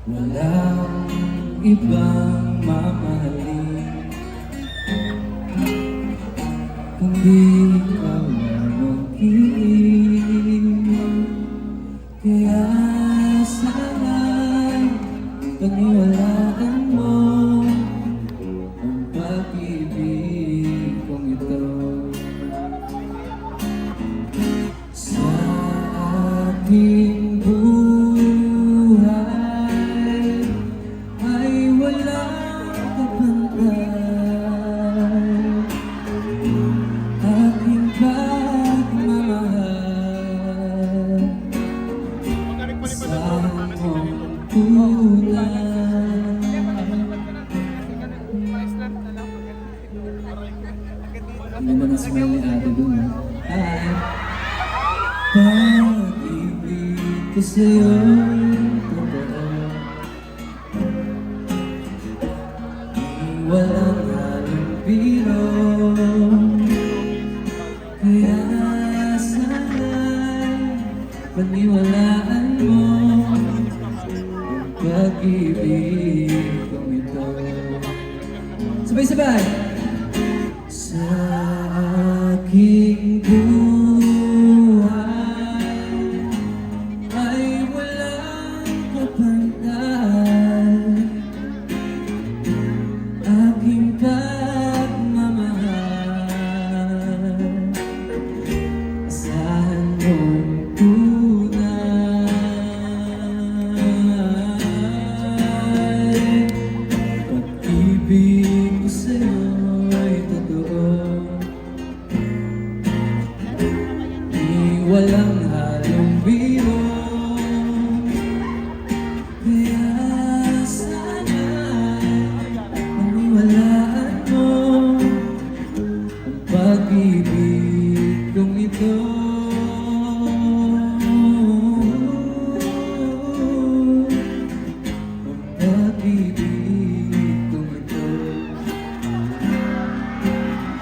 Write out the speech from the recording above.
Walang ibang mamahalin kundi ikaw lamang piling. Kaya sana'y paniwalaan mo ang pag-ibig kong ito. Sa aking buhay ay walang kapantay, aking pagmamahal sa iyong tunay. Ang ganda ng smile ni ate dun. Hi! Pag-ibig ko sa'yo'y totoo, walang halong biro. Kaya sana'y paniwalaan mo ang pag-ibig kong ito. Sabay-sabay! Sa aking buhay ay walang kapantay, aking pagmamahal, asahan mong tunay. Pag-ibig ko sa'yo'y totoo, di walang